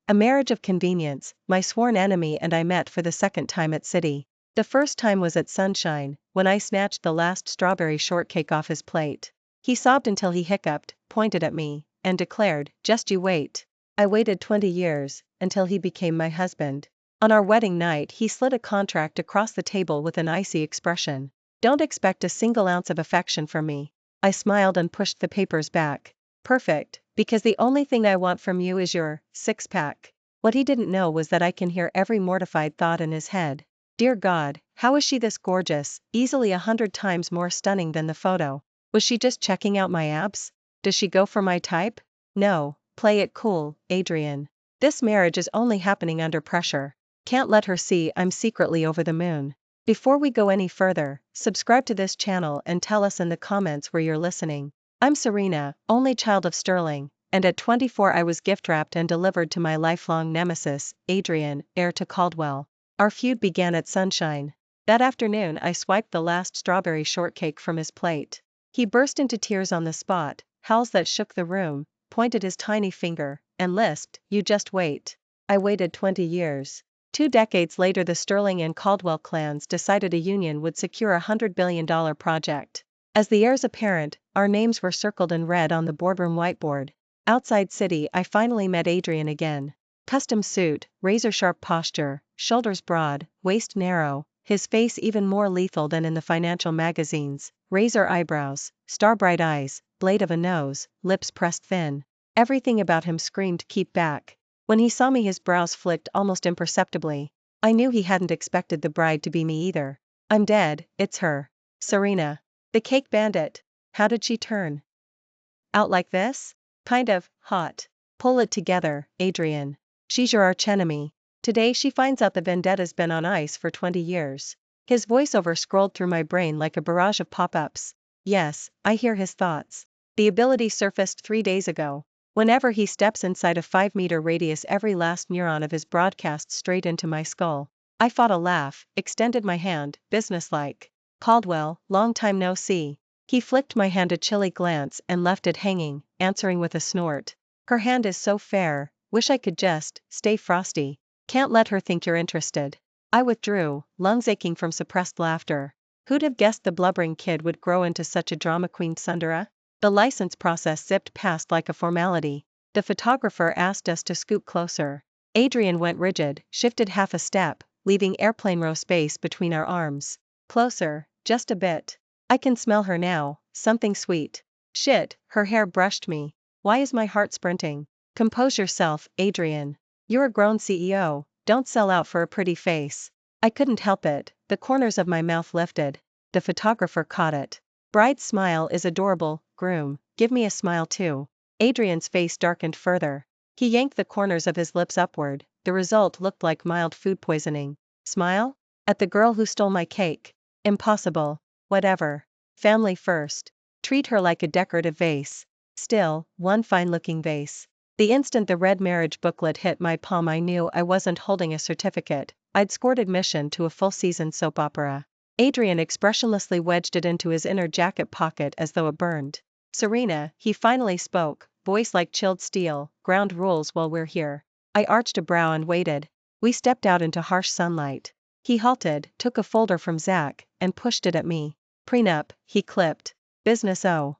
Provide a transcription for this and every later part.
A marriage of convenience, my sworn enemy and I met for the second time at City. The first time was at Sunshine, when I snatched the last strawberry shortcake off his plate. He sobbed until he hiccuped, pointed at me, and declared, "Just you wait." I waited 20 years, until he became my husband. On our wedding night he slid a contract across the table with an icy expression. "Don't expect a single ounce of affection from me." I smiled and pushed the papers back. "Perfect, because the only thing I want from you is your six-pack." What he didn't know was that I can hear every mortified thought in his head. Dear God, how is she this gorgeous, easily 100 times more stunning than the photo? Was she just checking out my abs? Does she go for my type? No, play it cool, Adrian. This marriage is only happening under pressure. Can't let her see I'm secretly over the moon. Before we go any further, subscribe to this channel and tell us in the comments where you're listening. I'm Serena, only child of Sterling, and at 24 I was gift-wrapped and delivered to my lifelong nemesis, Adrian, heir to Caldwell. Our feud began at Sunshine. That afternoon I swiped the last strawberry shortcake from his plate. He burst into tears on the spot, howls that shook the room, pointed his tiny finger, and lisped, "You just wait." I waited 20 years. 2 decades later the Sterling and Caldwell clans decided a union would secure a $100 billion project. As the heirs apparent, our names were circled in red on the boardroom whiteboard. Outside City I finally met Adrian again. Custom suit, razor-sharp posture, shoulders broad, waist narrow, his face even more lethal than in the financial magazines, razor eyebrows, star-bright eyes, blade of a nose, lips pressed thin. Everything about him screamed keep back. When he saw me his brows flicked almost imperceptibly. I knew he hadn't expected the bride to be me either. I'm dead, it's her. Serena. The cake bandit. How did she turn out like this? Kind of hot. Pull it together, Adrian. She's your archenemy. Today she finds out the vendetta's been on ice for 20 years. His voiceover scrolled through my brain like a barrage of pop-ups. Yes, I hear his thoughts. The ability surfaced 3 days ago. Whenever he steps inside a 5-meter radius every last neuron of his broadcasts straight into my skull. I fought a laugh, extended my hand, businesslike. Caldwell, long time no see. He flicked my hand a chilly glance and left it hanging, answering with a snort. Her hand is so fair, wish I could just stay frosty. Can't let her think you're interested. I withdrew, lungs aching from suppressed laughter. Who'd have guessed the blubbering kid would grow into such a drama queen tsundere? The license process zipped past like a formality. The photographer asked us to scoot closer. Adrian went rigid, shifted half a step, leaving airplane row space between our arms. Closer, just a bit. I can smell her now, something sweet. Shit, her hair brushed me. Why is my heart sprinting? Compose yourself, Adrian. You're a grown CEO, don't sell out for a pretty face. I couldn't help it, the corners of my mouth lifted. The photographer caught it. Bride's smile is adorable, groom, give me a smile too. Adrian's face darkened further. He yanked the corners of his lips upward, the result looked like mild food poisoning. Smile? At the girl who stole my cake. Impossible. Whatever. Family first. Treat her like a decorative vase. Still, one fine-looking vase. The instant the red marriage booklet hit my palm I knew I wasn't holding a certificate, I'd scored admission to a full-season soap opera. Adrian expressionlessly wedged it into his inner jacket pocket as though it burned. Serena, he finally spoke, voice like chilled steel, ground rules while we're here. I arched a brow and waited. We stepped out into harsh sunlight. He halted, took a folder from Zach, and pushed it at me. Prenup, he clipped. Business O.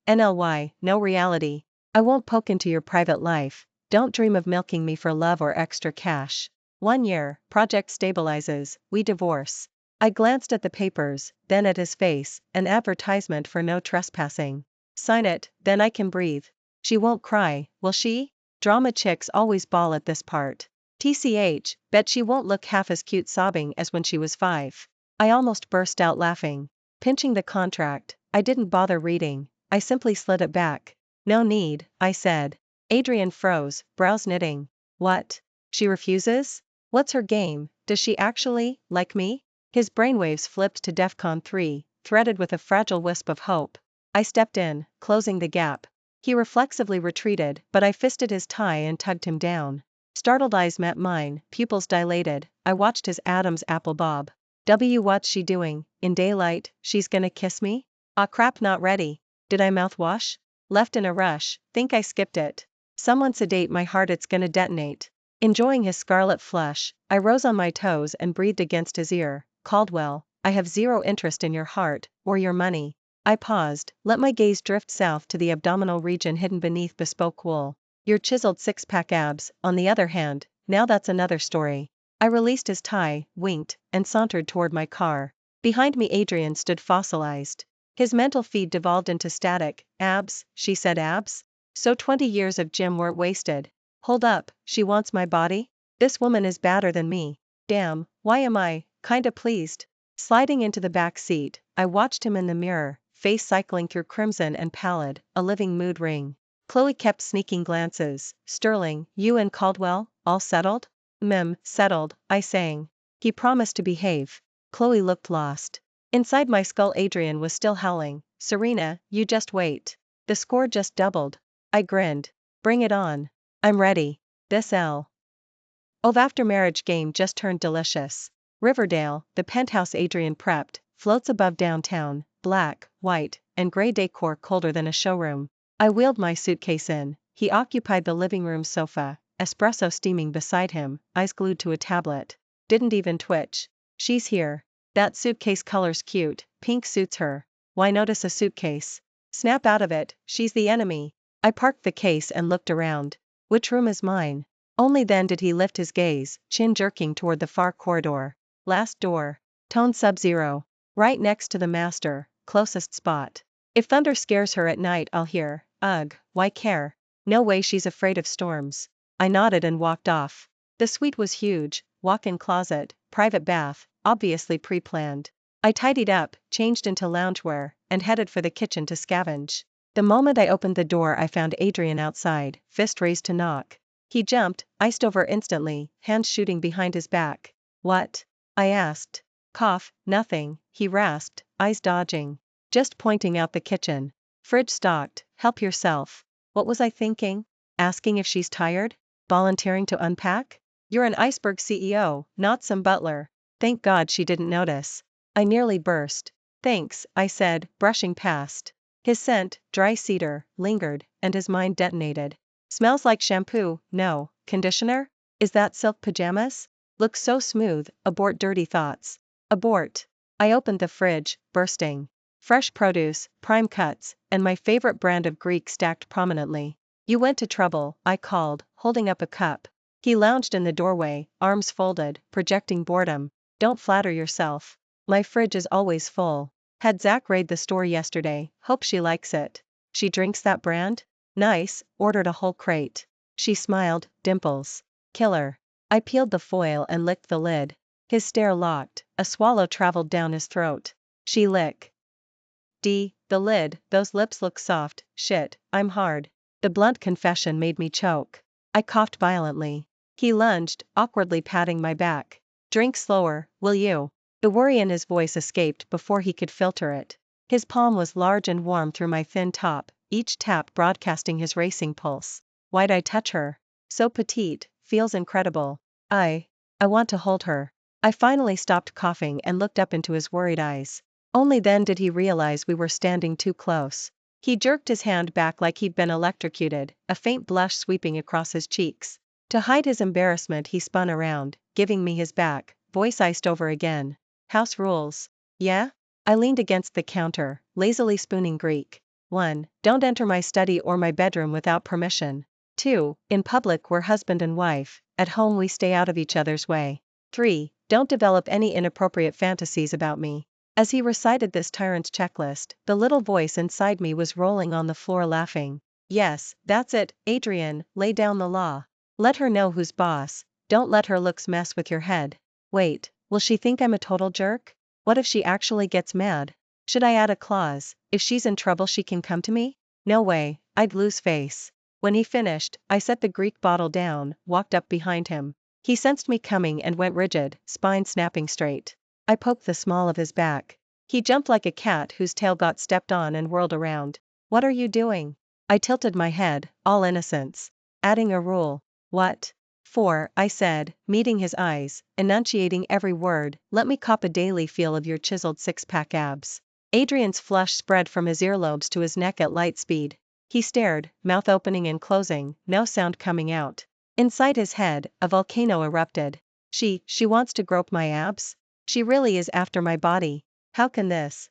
NLY, no reality. I won't poke into your private life, don't dream of milking me for love or extra cash. 1 year, project stabilizes, we divorce. I glanced at the papers, then at his face, an advertisement for no trespassing. Sign it, then I can breathe. She won't cry, will she? Drama chicks always bawl at this part. TCH, bet she won't look half as cute sobbing as when she was 5. I almost burst out laughing. Pinching the contract, I didn't bother reading, I simply slid it back. No need, I said. Adrian froze, brows knitting. What? She refuses? What's her game, does she actually like me? His brainwaves flipped to DEFCON 3, threaded with a fragile wisp of hope. I stepped in, closing the gap. He reflexively retreated, but I fisted his tie and tugged him down. Startled eyes met mine, pupils dilated, I watched his Adam's apple bob. What's she doing, in daylight, she's gonna kiss me? Ah crap, not ready. Did I mouthwash? Left in a rush, think I skipped it. Someone sedate my heart, it's gonna detonate. Enjoying his scarlet flush, I rose on my toes and breathed against his ear. Caldwell, I have zero interest in your heart, or your money. I paused, let my gaze drift south to the abdominal region hidden beneath bespoke wool. Your chiseled six-pack abs, on the other hand, now that's another story. I released his tie, winked, and sauntered toward my car. Behind me Adrian stood fossilized. His mental feed devolved into static. Abs, she said, abs? So 20 years of gym weren't wasted. Hold up, she wants my body? This woman is badder than me. Damn, why am I, kinda pleased? Sliding into the back seat, I watched him in the mirror, face cycling through crimson and pallid, a living mood ring. Chloe kept sneaking glances. Sterling, you and Caldwell, all settled? Settled, I sang. He promised to behave. Chloe looked lost. Inside my skull Adrian was still howling. Serena, you just wait. The score just doubled. I grinned. Bring it on. I'm ready. This after marriage game just turned delicious. Riverdale, the penthouse Adrian prepped, floats above downtown, black, white, and gray decor colder than a showroom. I wheeled my suitcase in. He occupied the living room sofa, espresso steaming beside him, eyes glued to a tablet. Didn't even twitch. She's here. That suitcase color's cute, pink suits her. Why notice a suitcase? Snap out of it, she's the enemy. I parked the case and looked around. Which room is mine? Only then did he lift his gaze, chin jerking toward the far corridor. Last door. Tone sub-zero. Right next to the master, closest spot. If thunder scares her at night I'll hear, ugh, why care? No way she's afraid of storms. I nodded and walked off. The suite was huge, walk-in closet, private bath, obviously pre-planned. I tidied up, changed into loungewear, and headed for the kitchen to scavenge. The moment I opened the door I found Adrian outside, fist raised to knock. He jumped, iced over instantly, hands shooting behind his back. What? I asked. Cough, nothing, he rasped, eyes dodging. Just pointing out the kitchen. Fridge stocked, help yourself. What was I thinking? Asking if she's tired? Volunteering to unpack? You're an iceberg CEO, not some butler. Thank God she didn't notice. I nearly burst. Thanks, I said, brushing past. His scent, dry cedar, lingered, and his mind detonated. Smells like shampoo, no. Conditioner? Is that silk pajamas? Looks so smooth, abort dirty thoughts. Abort. I opened the fridge, bursting. Fresh produce, prime cuts, and my favorite brand of Greek stacked prominently. You went to trouble, I called, holding up a cup. He lounged in the doorway, arms folded, projecting boredom. Don't flatter yourself. My fridge is always full. Had Zach raid the store yesterday, hope she likes it. She drinks that brand? Nice, ordered a whole crate. She smiled, dimples. Killer. I peeled the foil and licked the lid. His stare locked, a swallow traveled down his throat. She lick. The lid, those lips look soft, shit, I'm hard. The blunt confession made me choke. I coughed violently. He lunged, awkwardly patting my back. Drink slower, will you? The worry in his voice escaped before he could filter it. His palm was large and warm through my thin top, each tap broadcasting his racing pulse. Why'd I touch her? So petite, feels incredible. I want to hold her. I finally stopped coughing and looked up into his worried eyes. Only then did he realize we were standing too close. He jerked his hand back like he'd been electrocuted, a faint blush sweeping across his cheeks. To hide his embarrassment he spun around, giving me his back, voice iced over again. House rules. Yeah? I leaned against the counter, lazily spooning Greek. 1. Don't enter my study or my bedroom without permission. 2. In public we're husband and wife, at home we stay out of each other's way. 3. Don't develop any inappropriate fantasies about me. As he recited this tyrant's checklist, the little voice inside me was rolling on the floor laughing. Yes, that's it, Adrian, lay down the law. Let her know who's boss, don't let her looks mess with your head. Wait, will she think I'm a total jerk? What if she actually gets mad? Should I add a clause, if she's in trouble she can come to me? No way, I'd lose face. When he finished, I set the Greek bottle down, walked up behind him. He sensed me coming and went rigid, spine snapping straight. I poked the small of his back. He jumped like a cat whose tail got stepped on and whirled around. What are you doing? I tilted my head, all innocence. Adding a rule. What? 4, I said, meeting his eyes, enunciating every word, let me cop a daily feel of your chiseled six-pack abs. Adrian's flush spread from his earlobes to his neck at light speed. He stared, mouth opening and closing, no sound coming out. Inside his head, a volcano erupted. She wants to grope my abs? She really is after my body. How can this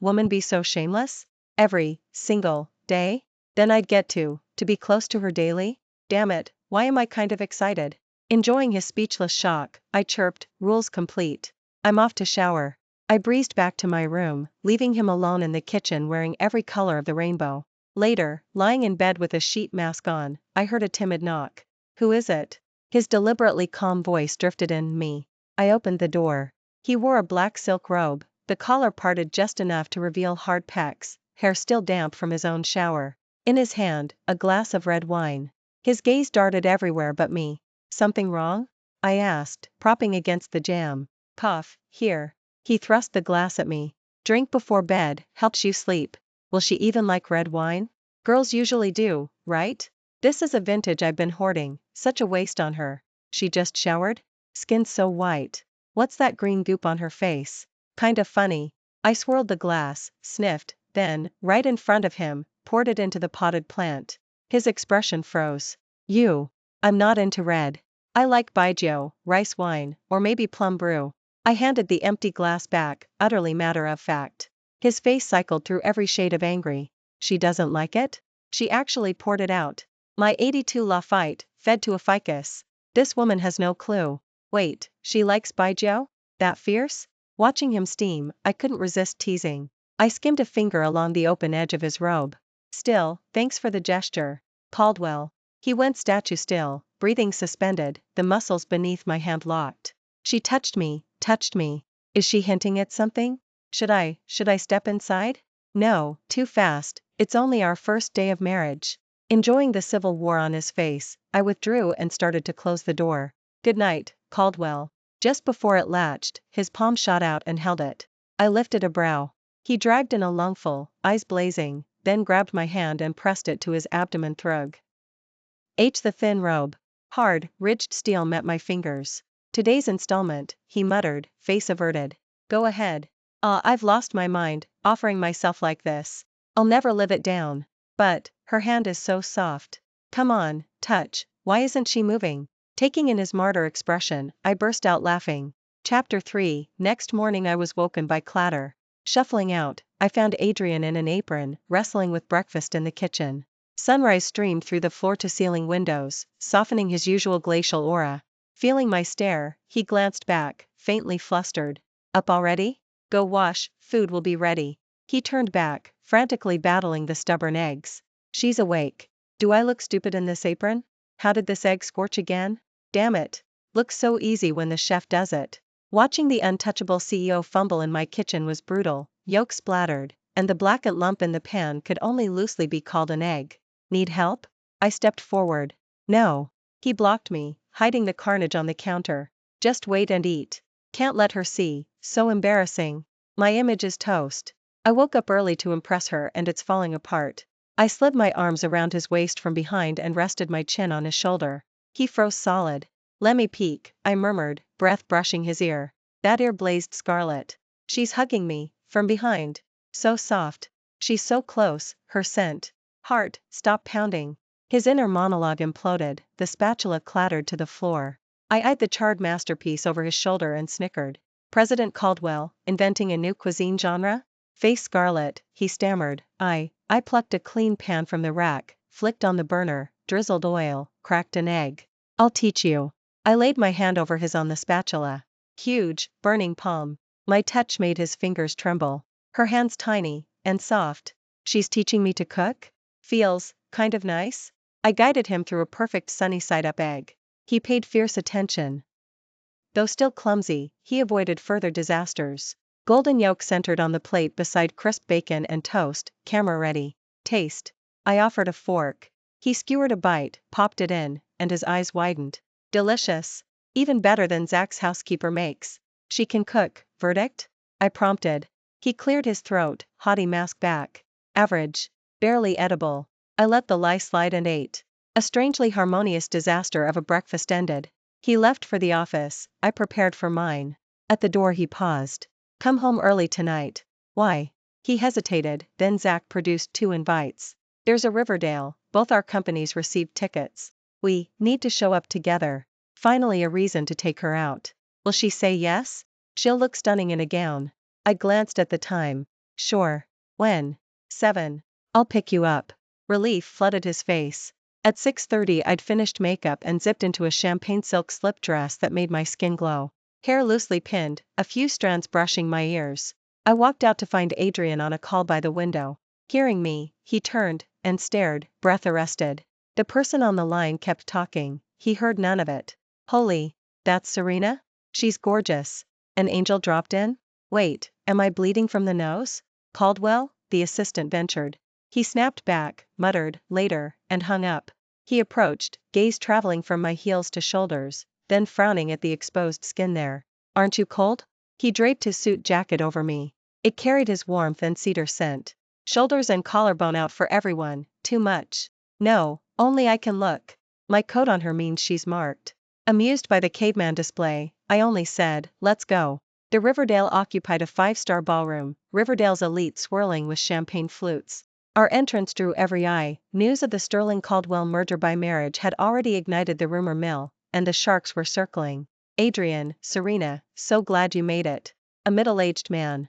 woman be so shameless? Every single day? Then I'd get to be close to her daily? Damn it, why am I kind of excited? Enjoying his speechless shock, I chirped, rules complete. I'm off to shower. I breezed back to my room, leaving him alone in the kitchen wearing every color of the rainbow. Later, lying in bed with a sheet mask on, I heard a timid knock. Who is it? His deliberately calm voice drifted in me. I opened the door. He wore a black silk robe, the collar parted just enough to reveal hard pecs, hair still damp from his own shower. In his hand, a glass of red wine. His gaze darted everywhere but me. Something wrong? I asked, propping against the jamb. Cough, here. He thrust the glass at me. Drink before bed, helps you sleep. Will she even like red wine? Girls usually do, right? This is a vintage I've been hoarding, such a waste on her. She just showered? Skin so white. What's that green goop on her face? Kinda funny. I swirled the glass, sniffed, then, right in front of him, poured it into the potted plant. His expression froze. I'm not into red. I like baijiu, rice wine, or maybe plum brew. I handed the empty glass back, utterly matter of fact. His face cycled through every shade of angry. She doesn't like it? She actually poured it out. My 82 Lafite, fed to a ficus. This woman has no clue. Wait, she likes baijiu? That fierce? Watching him steam, I couldn't resist teasing. I skimmed a finger along the open edge of his robe. Still, thanks for the gesture. Caldwell. He went statue still, breathing suspended, the muscles beneath my hand locked. She touched me. Is she hinting at something? Should I step inside? No, too fast, it's only our first day of marriage. Enjoying the civil war on his face, I withdrew and started to close the door. Good night, Caldwell. Just before it latched, his palm shot out and held it. I lifted a brow. He dragged in a lungful, eyes blazing, then grabbed my hand and pressed it to his abdomen thrug. The thin robe. Hard, ridged steel met my fingers. Today's installment, he muttered, face averted. Go ahead. I've lost my mind, offering myself like this. I'll never live it down. But, her hand is so soft. Come on, touch, why isn't she moving? Taking in his martyr expression, I burst out laughing. Chapter 3. Next morning I was woken by clatter. Shuffling out, I found Adrian in an apron, wrestling with breakfast in the kitchen. Sunrise streamed through the floor-to-ceiling windows, softening his usual glacial aura. Feeling my stare, he glanced back, faintly flustered. Up already? Go wash, food will be ready. He turned back, frantically battling the stubborn eggs. She's awake. Do I look stupid in this apron? How did this egg scorch again? Damn it. Looks so easy when the chef does it. Watching the untouchable CEO fumble in my kitchen was brutal, yolk splattered, and the blackened lump in the pan could only loosely be called an egg. Need help? I stepped forward. No. He blocked me, hiding the carnage on the counter. Just wait and eat. Can't let her see, so embarrassing. My image is toast. I woke up early to impress her and it's falling apart. I slid my arms around his waist from behind and rested my chin on his shoulder. He froze solid. Let me peek, I murmured, breath brushing his ear. That ear blazed scarlet. She's hugging me, from behind. So soft. She's so close, her scent. Heart, stop pounding. His inner monologue imploded, the spatula clattered to the floor. I eyed the charred masterpiece over his shoulder and snickered. President Caldwell, inventing a new cuisine genre? Face scarlet, he stammered. I plucked a clean pan from the rack, flicked on the burner, drizzled oil, cracked an egg. I'll teach you. I laid my hand over his on the spatula. Huge, burning palm. My touch made his fingers tremble. Her hands tiny, and soft. She's teaching me to cook? Feels kind of nice? I guided him through a perfect sunny side-up egg. He paid fierce attention. Though still clumsy, he avoided further disasters. Golden yolk centered on the plate beside crisp bacon and toast, camera ready. Taste. I offered a fork. He skewered a bite, popped it in, and his eyes widened. Delicious. Even better than Zach's housekeeper makes. She can cook, verdict? I prompted. He cleared his throat, haughty mask back. Average. Barely edible. I let the lie slide and ate. A strangely harmonious disaster of a breakfast ended. He left for the office, I prepared for mine. At the door he paused. Come home early tonight. Why? He hesitated, then Zach produced 2 invites. There's a Riverdale, both our companies received tickets. We need to show up together. Finally, a reason to take her out. Will she say yes? She'll look stunning in a gown. I glanced at the time. Sure. When? 7. I'll pick you up. Relief flooded his face. At 6:30 I'd finished makeup and zipped into a champagne silk slip dress that made my skin glow. Hair loosely pinned, a few strands brushing my ears. I walked out to find Adrian on a call by the window. Hearing me, he turned and stared, breath arrested. The person on the line kept talking, he heard none of it. Holy, that's Serena? She's gorgeous. An angel dropped in? Wait, am I bleeding from the nose? Caldwell, the assistant ventured. He snapped back, muttered, later, and hung up. He approached, gaze traveling from my heels to shoulders, then frowning at the exposed skin there. Aren't you cold? He draped his suit jacket over me. It carried his warmth and cedar scent. Shoulders and collarbone out for everyone, too much. No, only I can look. My coat on her means she's marked. Amused by the caveman display, I only said, let's go. The Riverdale occupied a 5-star ballroom, Riverdale's elite swirling with champagne flutes. Our entrance drew every eye. News of the Sterling-Caldwell merger by marriage had already ignited the rumor mill, and the sharks were circling. Adrian, Serena, so glad you made it. A middle-aged man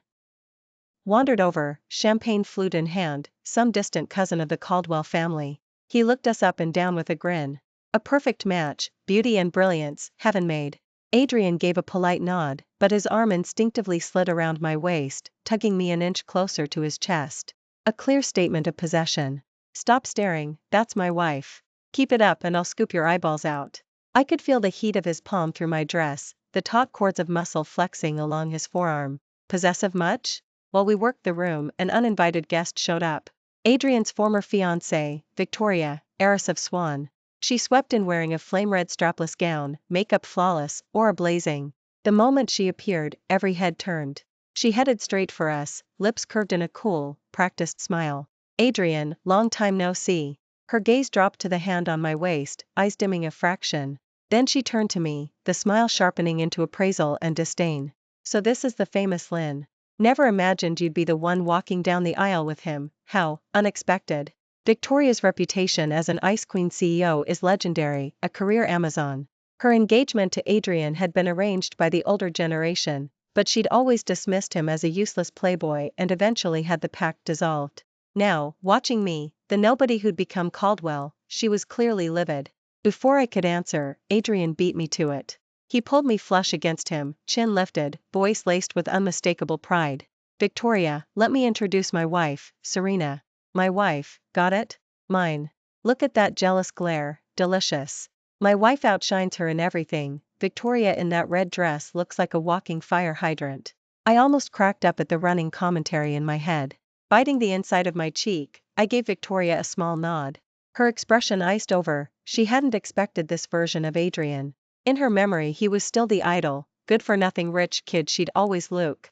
wandered over, champagne flute in hand, some distant cousin of the Caldwell family. He looked us up and down with a grin. A perfect match, beauty and brilliance, heaven made. Adrian gave a polite nod, but his arm instinctively slid around my waist, tugging me an inch closer to his chest. A clear statement of possession. Stop staring, that's my wife. Keep it up and I'll scoop your eyeballs out. I could feel the heat of his palm through my dress, the taut cords of muscle flexing along his forearm. Possessive much? While we worked the room, an uninvited guest showed up. Adrian's former fiancée, Victoria, heiress of Swan. She swept in wearing a flame-red strapless gown, makeup flawless, aura blazing. The moment she appeared, every head turned. She headed straight for us, lips curved in a cool, practiced smile. Adrian, long time no see. Her gaze dropped to the hand on my waist, eyes dimming a fraction. Then she turned to me, the smile sharpening into appraisal and disdain. So this is the famous Lynn. Never imagined you'd be the one walking down the aisle with him. How unexpected. Victoria's reputation as an Ice Queen CEO is legendary, a career Amazon. Her engagement to Adrian had been arranged by the older generation, but she'd always dismissed him as a useless playboy and eventually had the pact dissolved. Now, watching me, the nobody who'd become Caldwell, she was clearly livid. Before I could answer, Adrian beat me to it. He pulled me flush against him, chin lifted, voice laced with unmistakable pride. Victoria, let me introduce my wife, Serena. My wife, got it? Mine. Look at that jealous glare, delicious. My wife outshines her in everything. Victoria in that red dress looks like a walking fire hydrant. I almost cracked up at the running commentary in my head. Biting the inside of my cheek, I gave Victoria a small nod. Her expression iced over, she hadn't expected this version of Adrian. In her memory he was still the idle, good-for-nothing rich kid she'd always looked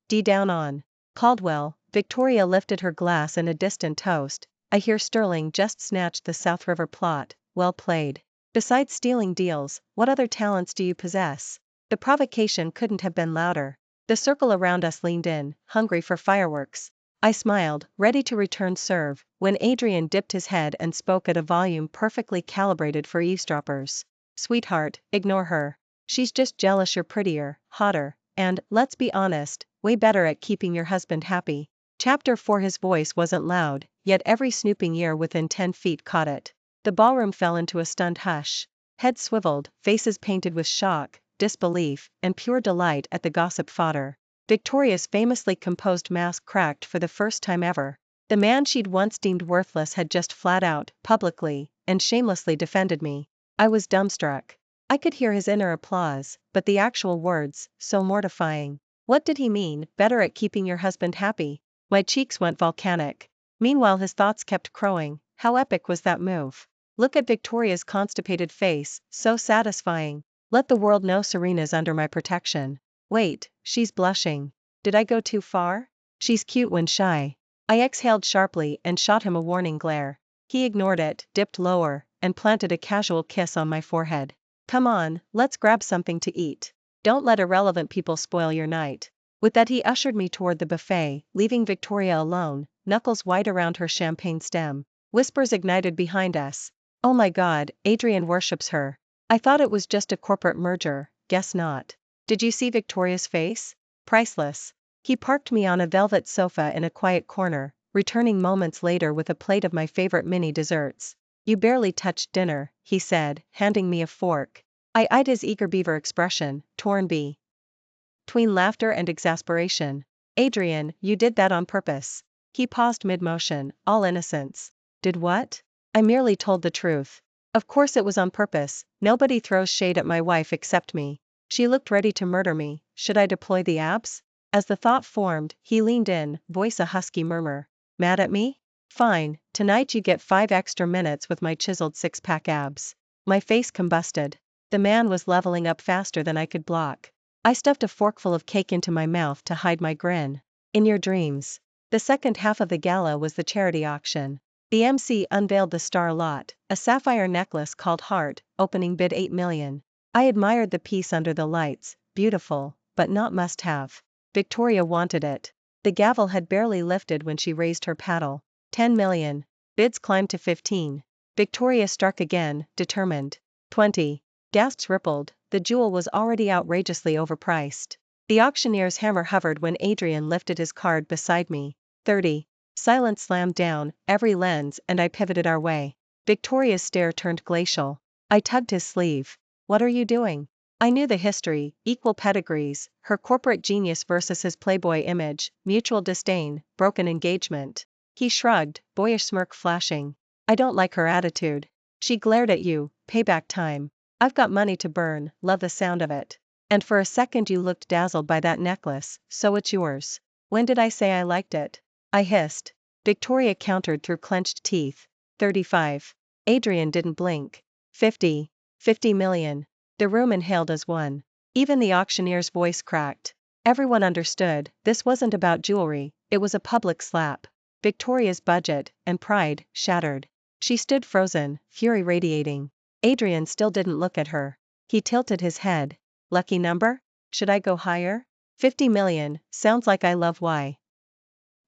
down on. Caldwell, Victoria lifted her glass in a distant toast. I hear Sterling just snatched the South River plot, well played. Besides stealing deals, what other talents do you possess? The provocation couldn't have been louder. The circle around us leaned in, hungry for fireworks. I smiled, ready to return serve, when Adrian dipped his head and spoke at a volume perfectly calibrated for eavesdroppers. Sweetheart, ignore her. She's just jealous you're prettier, hotter, and, let's be honest, way better at keeping your husband happy. Chapter 4. His voice wasn't loud, yet every snooping ear within 10 feet caught it. The ballroom fell into a stunned hush. Heads swiveled, faces painted with shock, disbelief, and pure delight at the gossip fodder. Victoria's famously composed mask cracked for the first time ever. The man she'd once deemed worthless had just flat out, publicly, and shamelessly defended me. I was dumbstruck. I could hear his inner applause, but the actual words, so mortifying. What did he mean, better at keeping your husband happy? My cheeks went volcanic. Meanwhile his thoughts kept crowing, how epic was that move? Look at Victoria's constipated face, so satisfying. Let the world know Serena's under my protection. Wait, she's blushing. Did I go too far? She's cute when shy. I exhaled sharply and shot him a warning glare. He ignored it, dipped lower, and planted a casual kiss on my forehead. Come on, let's grab something to eat. Don't let irrelevant people spoil your night. With that he ushered me toward the buffet, leaving Victoria alone, knuckles white around her champagne stem. Whispers ignited behind us. Oh my god, Adrian worships her. I thought it was just a corporate merger, guess not. Did you see Victoria's face? Priceless. He parked me on a velvet sofa in a quiet corner, returning moments later with a plate of my favorite mini desserts. You barely touched dinner, he said, handing me a fork. I eyed his eager beaver expression, torn between laughter and exasperation. Adrian, you did that on purpose. He paused mid-motion, all innocence. Did what? I merely told the truth. Of course it was on purpose, nobody throws shade at my wife except me. She looked ready to murder me, should I deploy the abs? As the thought formed, he leaned in, voice a husky murmur. Mad at me? Fine, tonight you get 5 extra minutes with my chiseled six-pack abs. My face combusted. The man was leveling up faster than I could block. I stuffed a forkful of cake into my mouth to hide my grin. In your dreams. The second half of the gala was the charity auction. The MC unveiled the star lot, a sapphire necklace called Heart, opening bid 8 million. I admired the piece under the lights, beautiful, but not must-have. Victoria wanted it. The gavel had barely lifted when she raised her paddle. 10 million. Bids climbed to 15. Victoria struck again, determined. 20. Gasps rippled, the jewel was already outrageously overpriced. The auctioneer's hammer hovered when Adrian lifted his card beside me. 30. Silence slammed down every lens and I pivoted our way. Victoria's stare turned glacial. I tugged his sleeve. What are you doing? I knew the history, equal pedigrees, her corporate genius versus his playboy image, mutual disdain, broken engagement. He shrugged, boyish smirk flashing. I don't like her attitude. She glared at you, payback time. I've got money to burn, love the sound of it. And for a second you looked dazzled by that necklace, so it's yours. When did I say I liked it? I hissed. Victoria countered through clenched teeth. 35. Adrian didn't blink. 50. 50 million. The room inhaled as one. Even the auctioneer's voice cracked. Everyone understood, this wasn't about jewelry, it was a public slap. Victoria's budget, and pride, shattered. She stood frozen, fury radiating. Adrian still didn't look at her. He tilted his head. Lucky number? Should I go higher? 50 million, sounds like I love why.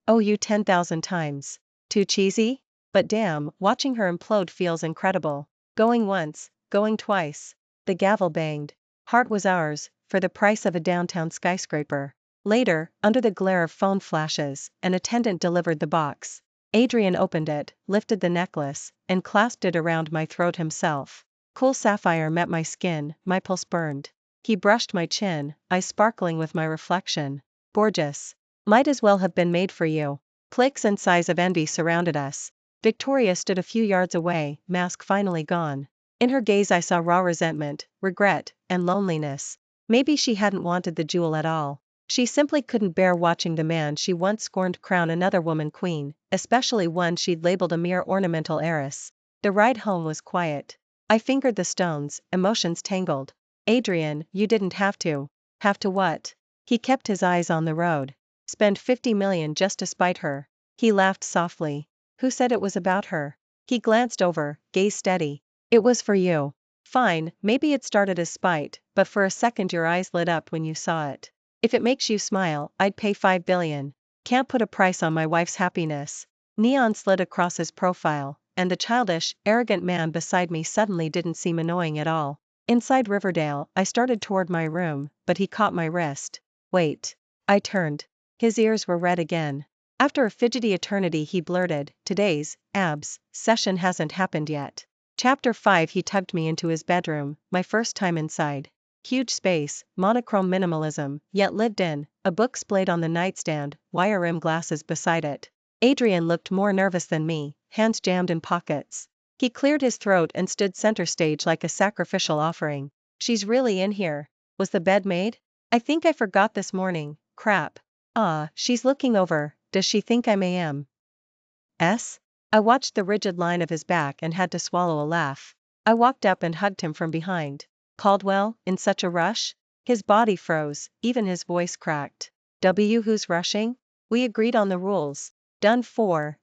Oh, you 10,000 times. Too cheesy? But damn, watching her implode feels incredible. Going once, going twice. The gavel banged. Heart was ours, for the price of a downtown skyscraper. Later, under the glare of phone flashes, an attendant delivered the box. Adrian opened it, lifted the necklace, and clasped it around my throat himself. Cool sapphire met my skin, my pulse burned. He brushed my chin, eyes sparkling with my reflection. Gorgeous. Might as well have been made for you. Clicks and sighs of envy surrounded us. Victoria stood a few yards away, mask finally gone. In her gaze I saw raw resentment, regret, and loneliness. Maybe she hadn't wanted the jewel at all. She simply couldn't bear watching the man she once scorned crown another woman queen, especially one she'd labeled a mere ornamental heiress. The ride home was quiet. I fingered the stones, emotions tangled. Adrian, you didn't have to. Have to what? He kept his eyes on the road. Spend 50 million just to spite her. He laughed softly. Who said it was about her? He glanced over, gaze steady. It was for you. Fine, maybe it started as spite, but for a second your eyes lit up when you saw it. If it makes you smile, I'd pay 5 billion. Can't put a price on my wife's happiness. Neon slid across his profile, and the childish, arrogant man beside me suddenly didn't seem annoying at all. Inside Riverdale, I started toward my room, but he caught my wrist. Wait. I turned. His ears were red again. After a fidgety eternity he blurted, today's abs session hasn't happened yet. Chapter 5. He tugged me into his bedroom, my first time inside. Huge space, monochrome minimalism, yet lived in, a book splayed on the nightstand, wire-rim glasses beside it. Adrian looked more nervous than me, hands jammed in pockets. He cleared his throat and stood center stage like a sacrificial offering. She's really in here. Was the bed made? I think I forgot this morning, crap. She's looking over, does she think I'm AM? I watched the rigid line of his back and had to swallow a laugh. I walked up and hugged him from behind. Caldwell, in such a rush? His body froze, even his voice cracked. Who's rushing? We agreed on the rules. Done for,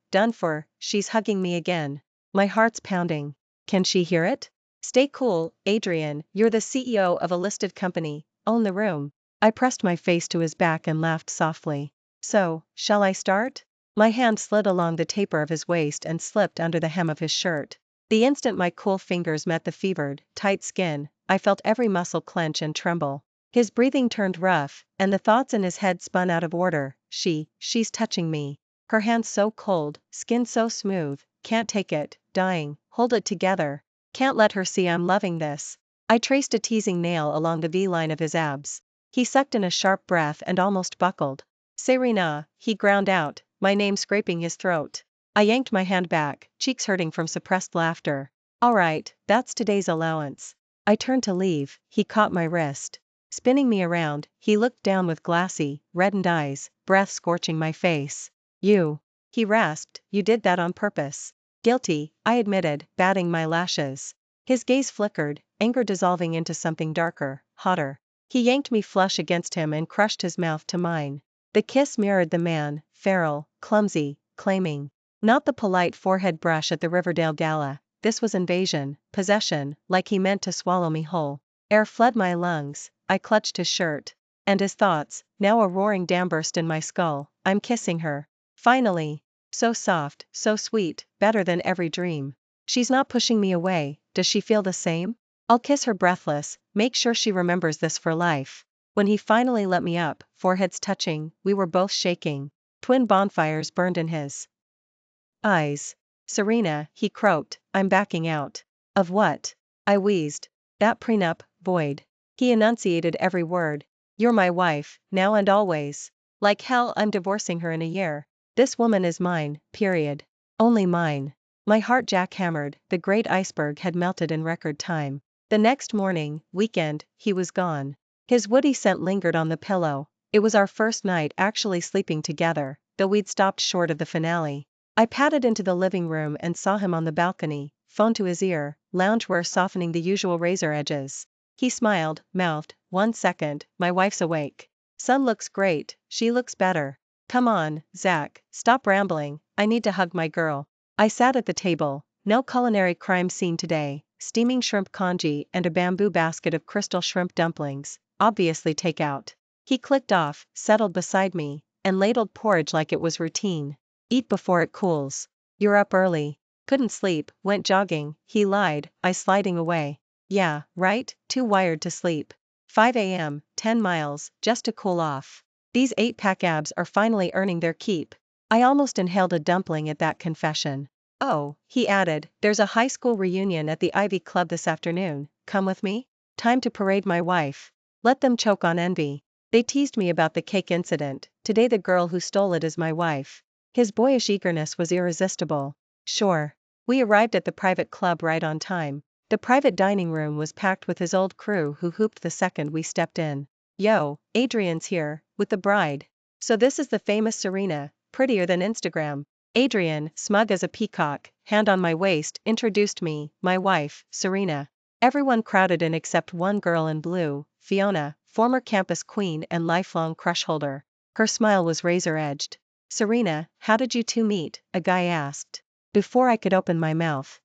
she's hugging me again. My heart's pounding. Can she hear it? Stay cool, Adrian, you're the CEO of a listed company, own the room. I pressed my face to his back and laughed softly. So, shall I start? My hand slid along the taper of his waist and slipped under the hem of his shirt. The instant my cool fingers met the fevered, tight skin, I felt every muscle clench and tremble. His breathing turned rough, and the thoughts in his head spun out of order. She's touching me. Her hands so cold, skin so smooth, can't take it, dying, hold it together. Can't let her see I'm loving this. I traced a teasing nail along the V-line of his abs. He sucked in a sharp breath and almost buckled. Serena, he ground out, my name scraping his throat. I yanked my hand back, cheeks hurting from suppressed laughter. All right, that's today's allowance. I turned to leave, he caught my wrist. Spinning me around, he looked down with glassy, reddened eyes, breath scorching my face. You, he rasped, you did that on purpose. Guilty, I admitted, batting my lashes. His gaze flickered, anger dissolving into something darker, hotter. He yanked me flush against him and crushed his mouth to mine. The kiss mirrored the man, feral, clumsy, claiming. Not the polite forehead brush at the Riverdale gala. This was invasion, possession, like he meant to swallow me whole. Air flooded my lungs, I clutched his shirt. And his thoughts, now a roaring dam burst in my skull. I'm kissing her. Finally. So soft, so sweet, better than every dream. She's not pushing me away, does she feel the same? I'll kiss her breathless, make sure she remembers this for life. When he finally let me up, foreheads touching, we were both shaking. Twin bonfires burned in his eyes. Serena, he croaked, I'm backing out. Of what? I wheezed. That prenup, void. He enunciated every word. You're my wife, now and always. Like hell, I'm divorcing her in a year. This woman is mine, period. Only mine. My heart jackhammered, the great iceberg had melted in record time. The next morning, weekend, he was gone. His woody scent lingered on the pillow. It was our first night actually sleeping together, though we'd stopped short of the finale. I padded into the living room and saw him on the balcony, phone to his ear, loungewear softening the usual razor edges. He smiled, mouthed, 1 second, my wife's awake. Son looks great, she looks better. Come on, Zach, stop rambling, I need to hug my girl. I sat at the table, no culinary crime scene today, steaming shrimp congee and a bamboo basket of crystal shrimp dumplings, obviously takeout. He clicked off, settled beside me, and ladled porridge like it was routine. Eat before it cools. You're up early. Couldn't sleep, went jogging, he lied, I sliding away. Yeah, right, too wired to sleep. 5 a.m., 10 miles, just to cool off. These 8-pack abs are finally earning their keep. I almost inhaled a dumpling at that confession. Oh, he added, there's a high school reunion at the Ivy Club this afternoon, come with me? Time to parade my wife. Let them choke on envy. They teased me about the cake incident, today the girl who stole it is my wife. His boyish eagerness was irresistible. Sure. We arrived at the private club right on time. The private dining room was packed with his old crew who hooped the second we stepped in. Yo, Adrian's here, with the bride. So this is the famous Serena, prettier than Instagram. Adrian, smug as a peacock, hand on my waist, introduced me, my wife, Serena. Everyone crowded in except one girl in blue, Fiona, former campus queen and lifelong crush holder. Her smile was razor-edged. Serena, how did you two meet? A guy asked. Before I could open my mouth.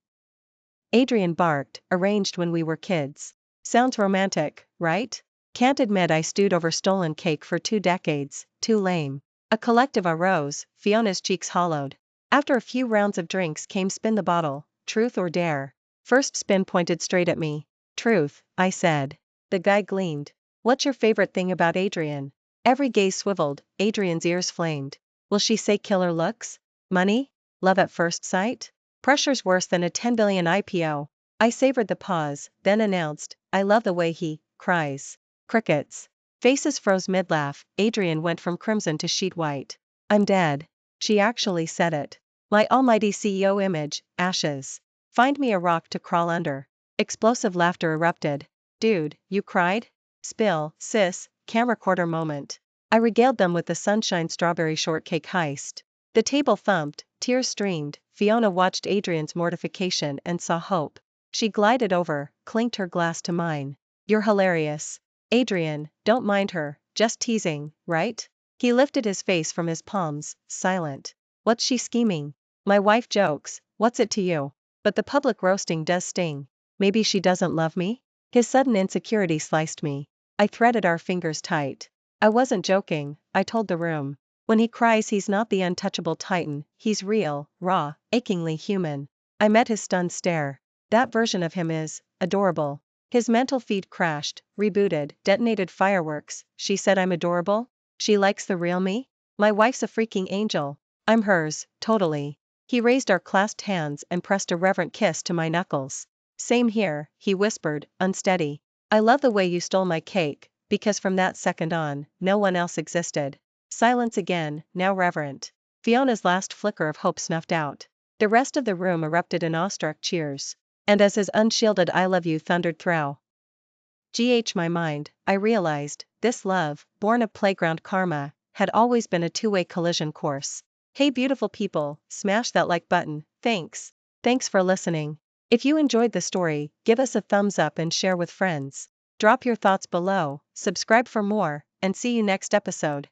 Adrian barked, arranged when we were kids. Sounds romantic, right? Can't admit I stewed over stolen cake for 2 decades, too lame. A collective arose, Fiona's cheeks hollowed. After a few rounds of drinks came spin the bottle, truth or dare. First spin pointed straight at me. Truth, I said. The guy gleamed. What's your favorite thing about Adrian? Every gaze swiveled, Adrian's ears flamed. Will she say killer looks? Money? Love at first sight? Pressure's worse than a 10 billion IPO. I savored the pause, then announced, I love the way he cries. Crickets. Faces froze mid-laugh, Adrian went from crimson to sheet white. I'm dead. She actually said it. My almighty CEO image, ashes. Find me a rock to crawl under. Explosive laughter erupted. Dude, you cried? Spill, sis, camcorder moment. I regaled them with the sunshine strawberry shortcake heist. The table thumped, tears streamed, Fiona watched Adrian's mortification and saw hope. She glided over, clinked her glass to mine. You're hilarious. Adrian, don't mind her, just teasing, right? He lifted his face from his palms, silent. What's she scheming? My wife jokes, what's it to you? But the public roasting does sting. Maybe she doesn't love me? His sudden insecurity sliced me. I threaded our fingers tight. I wasn't joking, I told the room. When he cries, he's not the untouchable titan, he's real, raw, achingly human. I met his stunned stare. That version of him is adorable. His mental feed crashed, rebooted, detonated fireworks. She said I'm adorable? She likes the real me? My wife's a freaking angel. I'm hers, totally. He raised our clasped hands and pressed a reverent kiss to my knuckles. Same here, he whispered, unsteady. I love the way you stole my cake, because from that second on, no one else existed. Silence again, now reverent. Fiona's last flicker of hope snuffed out. The rest of the room erupted in awestruck cheers. And as his unshielded I love you thundered through my mind, I realized, this love, born of playground karma, had always been a two-way collision course. Hey beautiful people, smash that like button, thanks. Thanks for listening. If you enjoyed the story, give us a thumbs up and share with friends. Drop your thoughts below, subscribe for more, and see you next episode.